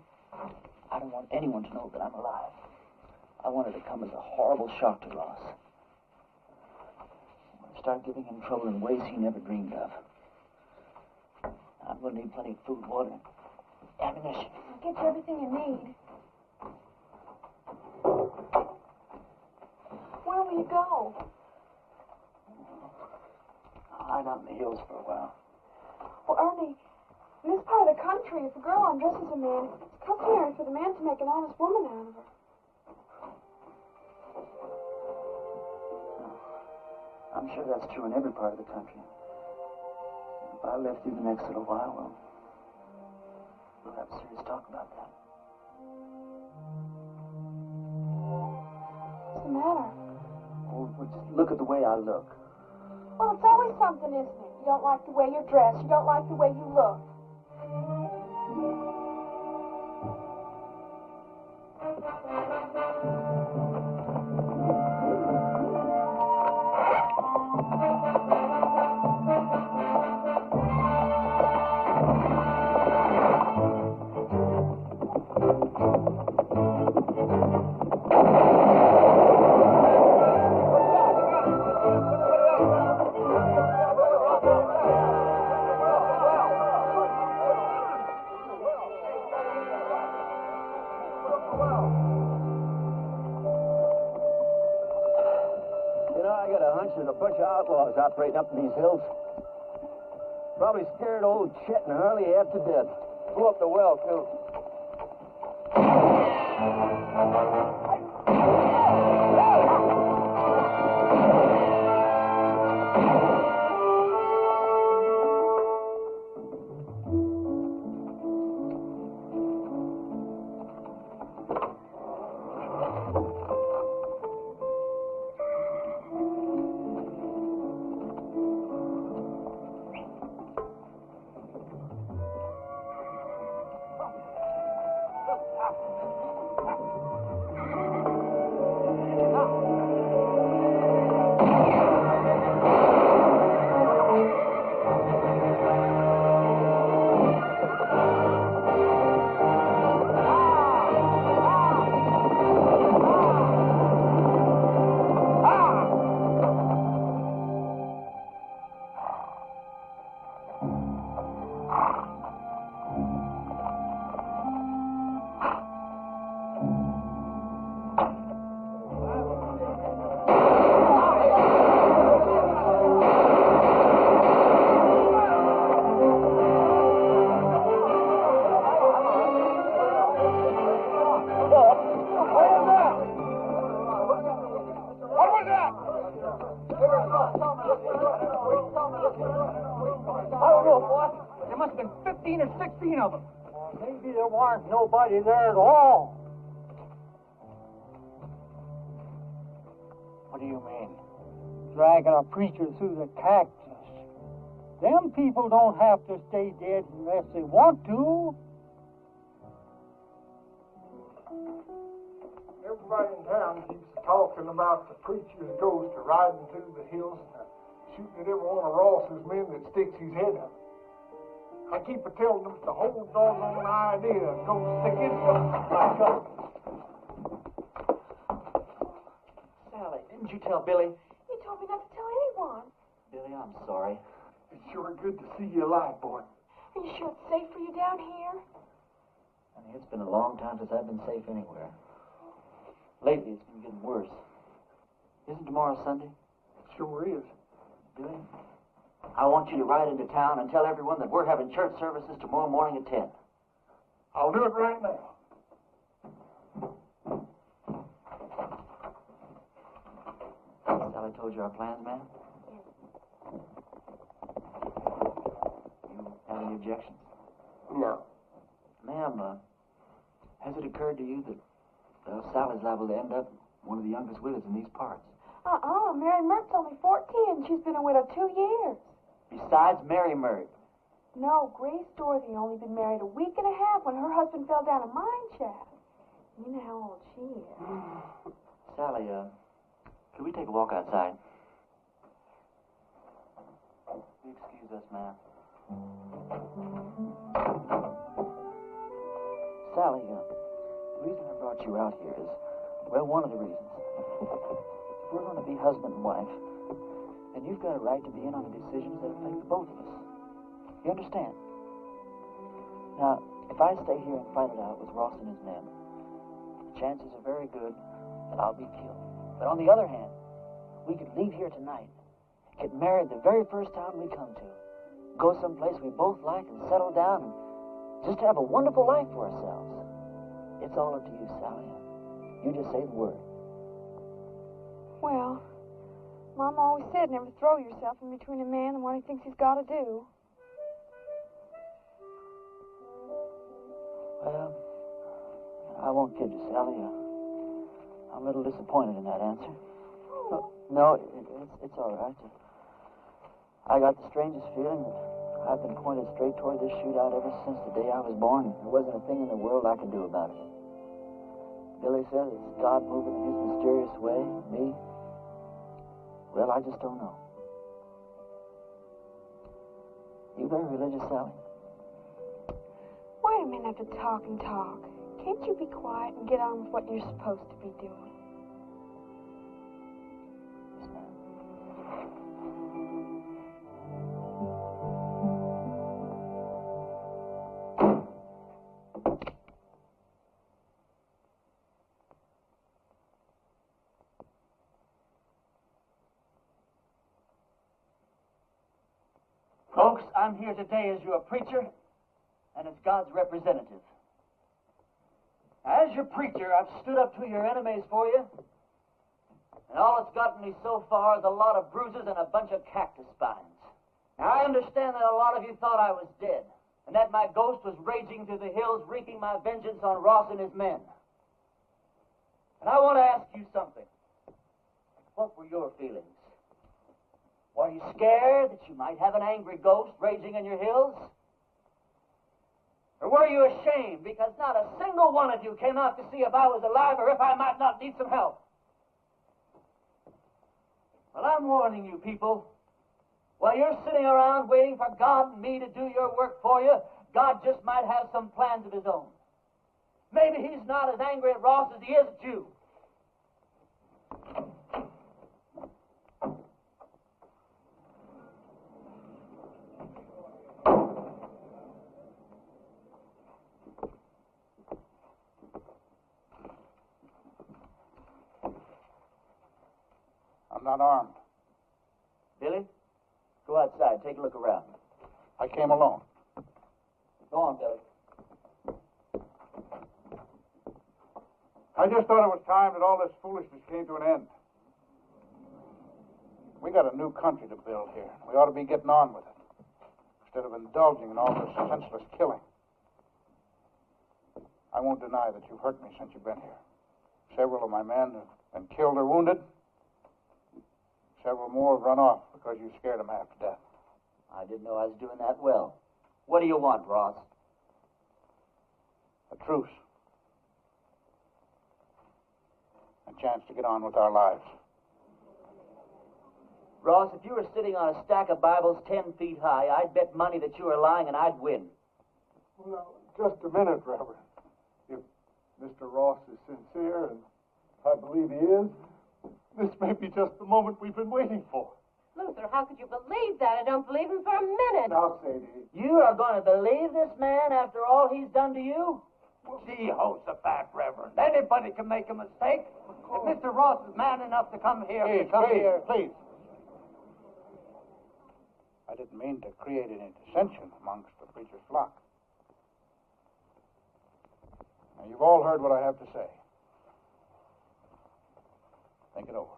I don't want anyone to know that I'm alive. I want it to come as a horrible shock to Ross. I want to start giving him trouble in ways he never dreamed of. I'm going to need plenty of food, water, ammunition.
I'll get you everything you need. Where will you go?
I'll hide out in the hills for a while.
Well, Ernie, in this part of the country, if a girl undresses a man, it's customary for the man to make an honest woman out of her.
I'm sure that's true in every part of the country. If I live through the next little while, we'll have a serious talk about that.
What's the matter?
Oh, well, just look at the way I look.
Well, it's always something, isn't it? You don't like the way you're dressed. You don't like the way you look.
There's a bunch of outlaws operating up in these hills. Probably scared old Chet and Harley half to death. Blew up the well, too.
Maybe there weren't nobody there at all.
What do you mean?
Dragging a preacher through the cactus. Them people don't have to stay dead unless they want to.
Everybody in town keeps talking about the preacher's ghost riding through the hills and shooting at every one of Ross's men that sticks his head up. I keep telling them the whole doggone idea goes stick his back up.
Sally, didn't you tell Billy?
told me not to tell anyone.
Billy, I'm sorry.
It's sure good to see you alive, boy.
Are you sure it's safe for you down here?
Honey, it's been a long time since I've been safe anywhere. Lately, it's been getting worse. Isn't tomorrow Sunday?
It sure is.
Billy, I want you to ride into town and tell everyone that we're having church services tomorrow morning at 10.
I'll do it right now.
Sally told you our plans, ma'am? You have any objections?
No.
Ma'am, has it occurred to you that Sally's liable to end up one of the youngest widows in these parts?
Mary Mert's only 14. She's been a widow 2 years.
Besides Mary Mert.
No, Grace Dorothy only been married a week and a half when her husband fell down a mine shaft. You know how old she is.
Sally, can we take a walk outside? Excuse us, ma'am. Sally, the reason I brought you out here is, well, one of the reasons. If we're going to be husband and wife, then you've got a right to be in on the decisions that affect the both of us. You understand? Now, if I stay here and fight it out with Ross and his men, the chances are very good that I'll be killed. But on the other hand, we could leave here tonight, get married the very first town we come to, go someplace we both like and settle down and just have a wonderful life for ourselves. It's all up to you, Sally. You just say the word.
Well, Mom always said never throw yourself in between a man and what he thinks he's got to do.
Well, I won't kid you, Sally. I'm a little disappointed in that answer. No, it's all right. I got the strangest feeling that I've been pointed straight toward this shootout ever since the day I was born. There wasn't a thing in the world I could do about it. Billy says it's God moving in his mysterious way. Me? Well, I just don't know. You very religious, Sally?
Wait a minute to talk and talk. Can't you be quiet and get on with what you're supposed to be doing?
Yes, ma'am. Folks, I'm here today as your preacher and as God's representative. As your preacher, I've stood up to your enemies for you, and all it's gotten me so far is a lot of bruises and a bunch of cactus spines. Now, I understand that a lot of you thought I was dead, and that my ghost was raging through the hills, wreaking my vengeance on Ross and his men. And I want to ask you something. What were your feelings? Were you scared that you might have an angry ghost raging in your hills? Or were you ashamed because not a single one of you came out to see if I was alive or if I might not need some help? Well, I'm warning you people. While you're sitting around waiting for God and me to do your work for you, God just might have some plans of his own. Maybe he's not as angry at Ross as he is at you.
I'm not armed.
Billy, go outside. Take a look around.
I came alone.
Go on, Billy.
I just thought it was time that all this foolishness came to an end. We got a new country to build here. We ought to be getting on with it, instead of indulging in all this senseless killing. I won't deny that you've hurt me since you've been here. Several of my men have been killed or wounded. Several more have run off because you scared them half to death.
I didn't know I was doing that well. What do you want, Ross?
A truce. A chance to get on with our lives.
Ross, if you were sitting on a stack of Bibles 10 feet high, I'd bet money that you were lying and I'd win.
Well, just a minute, Reverend. If Mr. Ross is sincere, and I believe he is, This may be just the moment we've been waiting for.
Luther, how could you believe that? I don't believe him for a minute.
Now, Sadie.
You are going to believe this man after all he's done to you?
Jehoshaphat, Reverend. Anybody can make a mistake. If Mr. Ross is man enough to come here,
Please. I didn't mean to create any dissension amongst the preacher's flock. Now, you've all heard what I have to say. Think it over.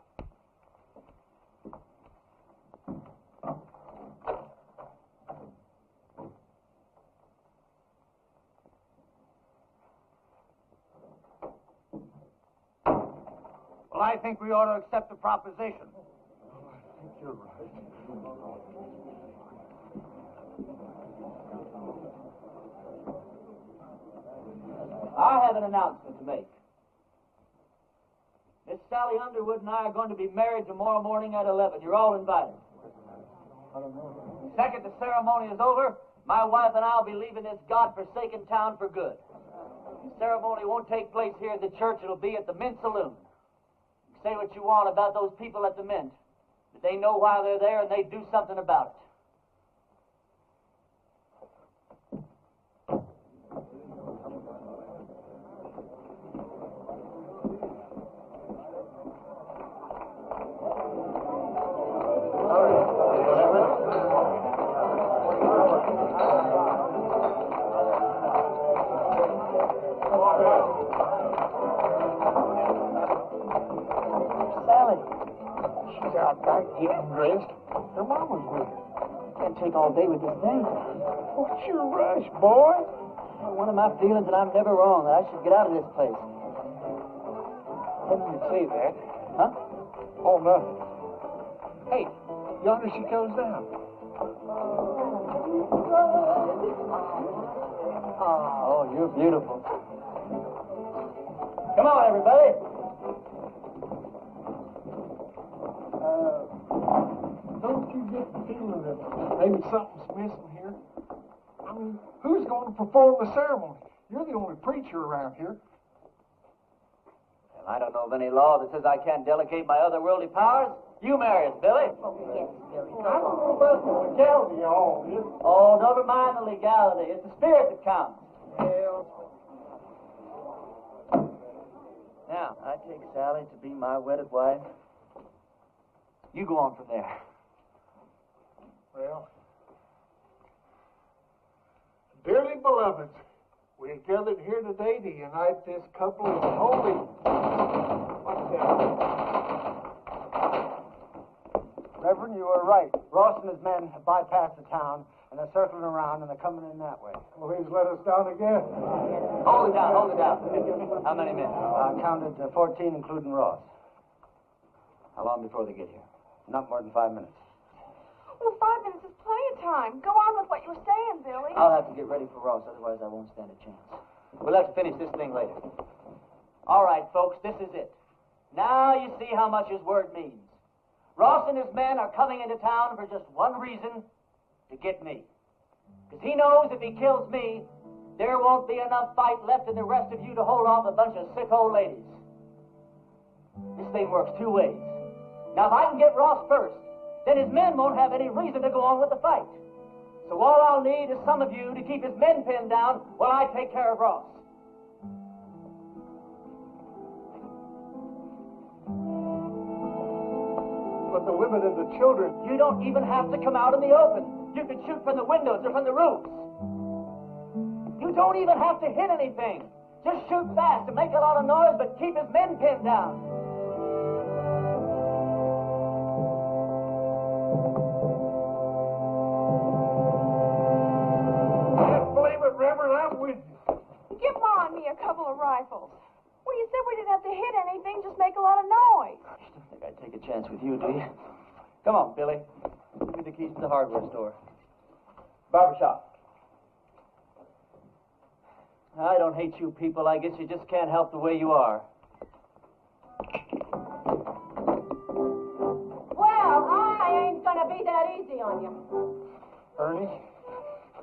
Well, I think we ought to accept the proposition.
I think you're right.
I have an announcement to make. Miss Sally Underwood and I are going to be married tomorrow morning at 11. You're all invited. The second the ceremony is over, my wife and I will be leaving this God-forsaken town for good. The ceremony won't take place here at the church. It'll be at the Mint Saloon. Say what you want about those people at the Mint, but they know why they're there and they do something about it.
Getting dressed. Her mama's with her.
Can't take all day with this thing.
What's your rush, boy?
One of my feelings, and I'm never wrong, that I should get out of this place.
When did you say that?
Huh?
Oh, nothing. Hey, yonder she comes down.
Oh, you're beautiful. Come on, everybody.
Don't you get the feeling that maybe something's missing here? I mean, who's going to perform the ceremony? You're the only preacher around here.
Well, I don't know of any law that says I can't delegate my otherworldly powers. You marry us, Billy.
Oh, yes, Billy.
I don't know about the legality of all this.
Oh, never mind the legality. It's the spirit that counts.
Well,
Now, I take Sally to be my wedded wife. You go on from there.
well, dearly beloved, we are gathered here today to unite this couple in holy. What's that?
Reverend, you were right. Ross and his men have bypassed the town, and they're circling around, and they're coming in that way.
Well, he's let us down again.
Hold it down, hold it down. How many men?
I counted 14, including Ross.
How long before they get here?
Not more than 5 minutes.
Well, 5 minutes is plenty of time. Go on with what you were saying, Billy.
I'll have to get ready for Ross, otherwise I won't stand a chance. We'll have to finish this thing later. All right, folks, this is it. Now you see how much his word means. Ross and his men are coming into town for just one reason, to get me. Because he knows if he kills me, there won't be enough fight left in the rest of you to hold off a bunch of sick old ladies. This thing works two ways. Now, if I can get Ross first, then his men won't have any reason to go on with the fight. So all I'll need is some of you to keep his men pinned down while I take care of Ross.
But the women and the children.
You don't even have to come out in the open. You can shoot from the windows or from the roofs. You don't even have to hit anything. Just shoot fast and make a lot of noise, but keep his men pinned down.
Can't believe it, Reverend. I'm with you.
Give Ma and me a couple of rifles. Well, you said we didn't have to hit anything, just make a lot of noise.
You don't think I'd take a chance with you, do you? Come on, Billy. Give me the keys to the hardware store. Barbershop. I don't hate you people. I guess you just can't help the way you are.
Well, I ain't gonna be that easy on you.
Ernie,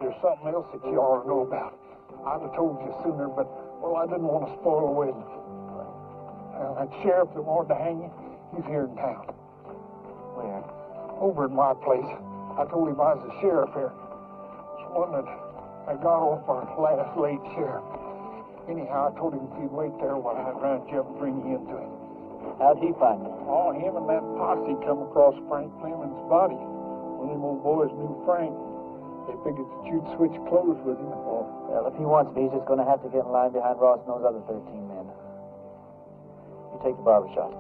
there's something else that you ought to know about. I'd have told you sooner, but, well, I didn't want to spoil the wedding. That sheriff that wanted to hang you, He's here in town.
Where?
Over in my place. I told him I was the sheriff here. It's one that I got off our last late sheriff. Anyhow, I told him if he'd wait there while I'd round you up and bring you into him.
How'd he find you?
Oh, him and that posse come across Frank Clemens' body. One of them old boys knew Frank. They figured that you'd switch clothes with him.
Well, if he wants me, he's just going to have to get in line behind Ross and those other 13 men. You take the barber shop.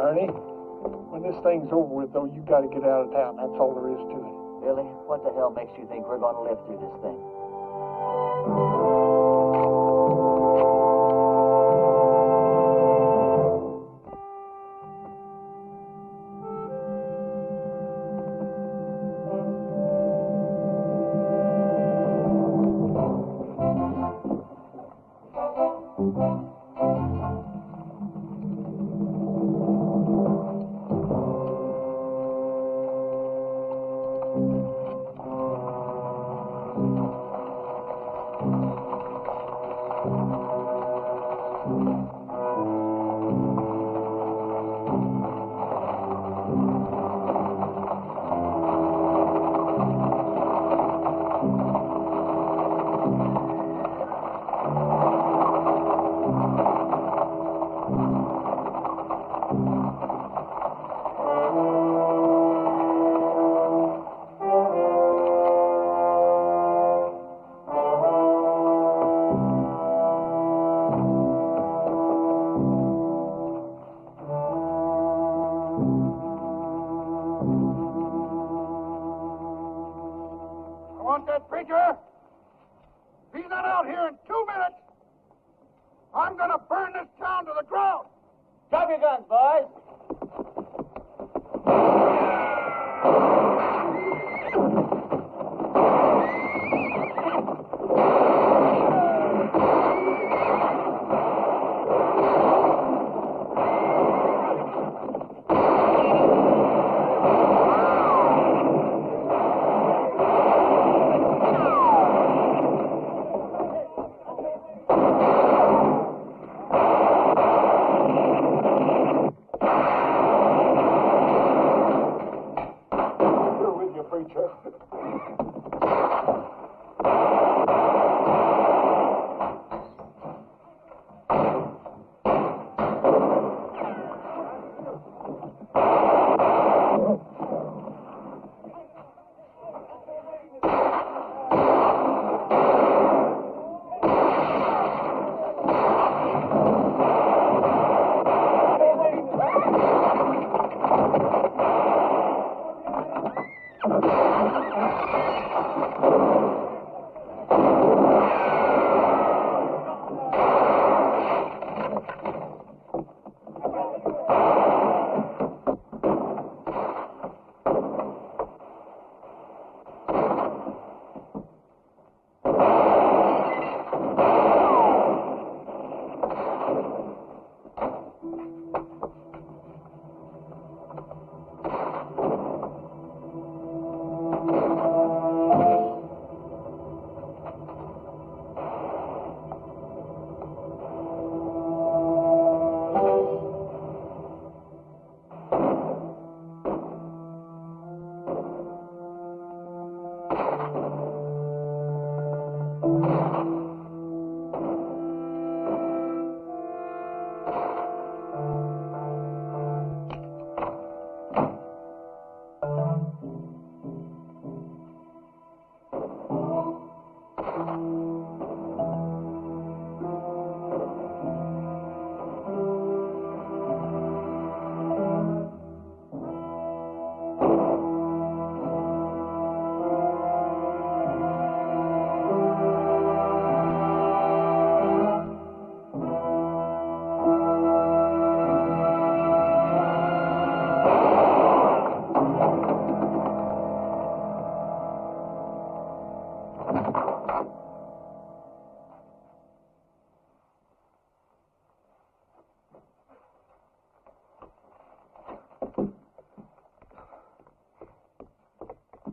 Ernie, when this thing's over with, though, you got to get out of town. That's all there is to it.
Billy, what the hell makes you think we're going to live through this thing?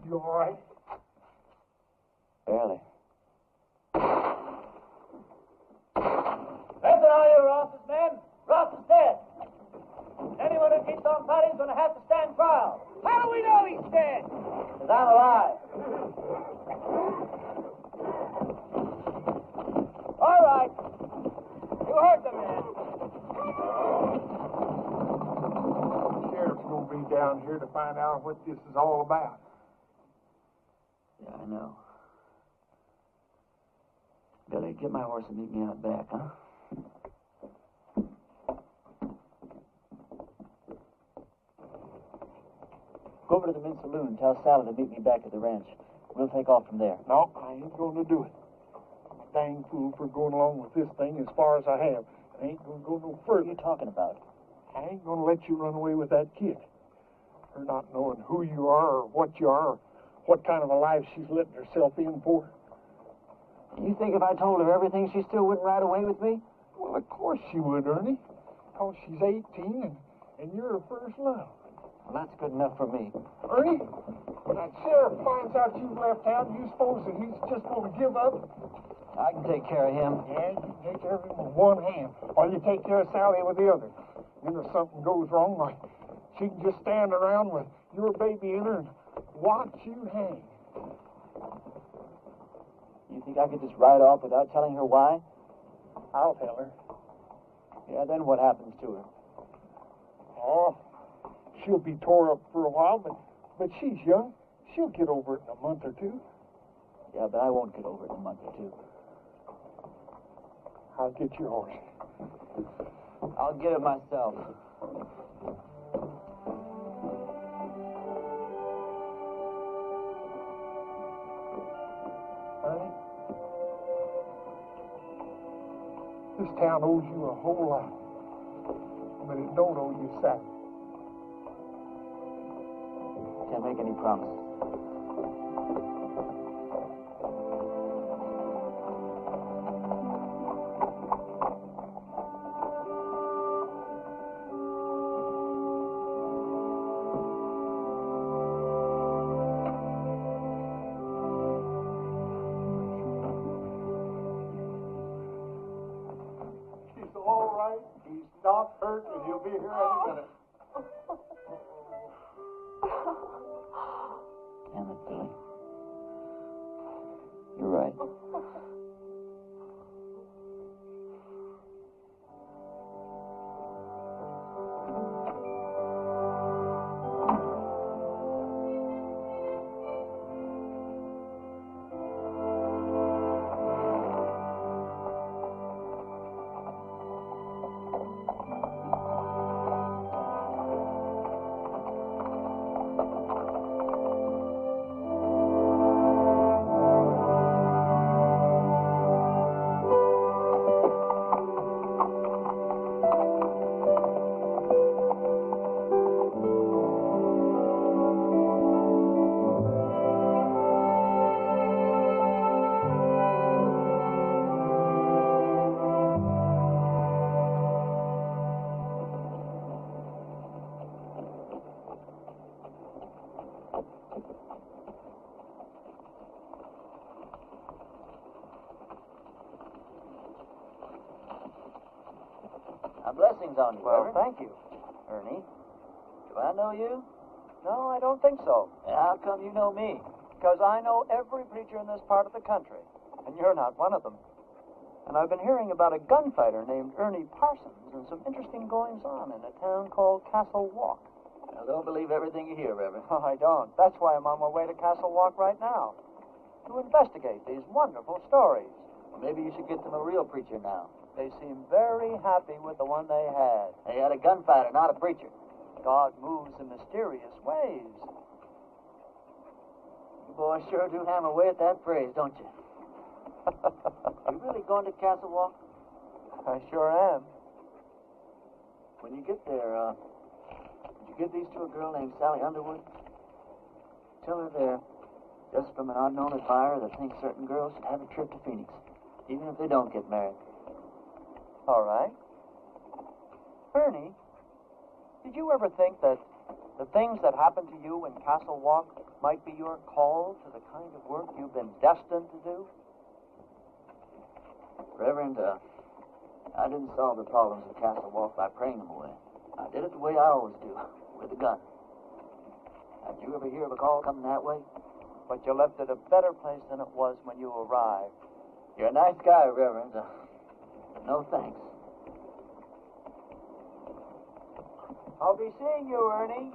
You all right?
Barely. Listen, all you Ross's men. Ross thought he was going to have to stand trial. How do we know he's dead? Because I'm alive. All right. You heard the man.
The sheriff's going to be down here to find out what this is all about.
Yeah, I know. Billy, get my horse and meet me out back, huh?
Go over to the men's saloon and tell Sally to meet me back at the ranch. We'll take off from there.
No, I ain't going to do it. I'm a dang fool for going along with this thing as far as I have. I ain't going to go no further.
What are you talking about?
I ain't going to let you run away with that kid. Her not knowing who you are or what you are or what kind of a life she's letting herself in for.
You think if I told her everything, she still wouldn't ride away with me?
Well, of course she would, Ernie. Because she's 18 and you're her first love.
Well, that's good enough for me.
Ernie, when that sheriff finds out you've left town, do you suppose that he's just going to give up?
I can take care of him.
Yeah, you can take care of him with one hand, while you take care of Sally with the other. And if something goes wrong, like she can just stand around with your baby in her and watch you hang.
You think I could just ride off without telling her why?
I'll tell her.
Yeah, then what happens to her?
Oh, she'll be tore up for a while, but she's young. She'll get over it in a month or two.
Yeah, but I won't get over it in a month or two.
I'll get your horse.
I'll get it myself.
Ernie, this town owes you a whole lot, but it don't owe you Sally.
Can't make any promises.
He's all right. He's not hurt, and he'll be here any minute.
Damn it, Billy. You're right.
Blessings on you,
Well,
Reverend.
thank you, Ernie.
Do I know you?
No, I don't think so.
And how come you know me?
Because I know every preacher in this part of the country, and you're not one of them. And I've been hearing about a gunfighter named Ernie Parsons and some interesting goings-on in a town called Castle Walk.
Now, don't believe everything you hear, Reverend.
Oh, I don't. That's why I'm on my way to Castle Walk right now, to investigate these wonderful stories.
Well, maybe you should get them a real preacher now.
They seem very happy with the one they had.
They had a gunfighter, not a preacher.
God moves in mysterious ways.
You boys sure do hammer away at that phrase, don't you? You really going to Castle Walk?
I sure am.
When you get there, would you give these to a girl named Sally Underwood? Tell her they're just from an unknown admirer that thinks certain girls should have a trip to Phoenix, even if they don't get married.
All right. Ernie, did you ever think that the things that happened to you in Castle Walk might be your call to the kind of work you've been destined to do?
Reverend, I didn't solve the problems of Castle Walk by praying them away. I did it the way I always do, with a gun. Did you ever hear of a call coming that way?
But you left it a better place than it was when you arrived.
You're a nice guy, Reverend. No thanks.
I'll be seeing you, Ernie.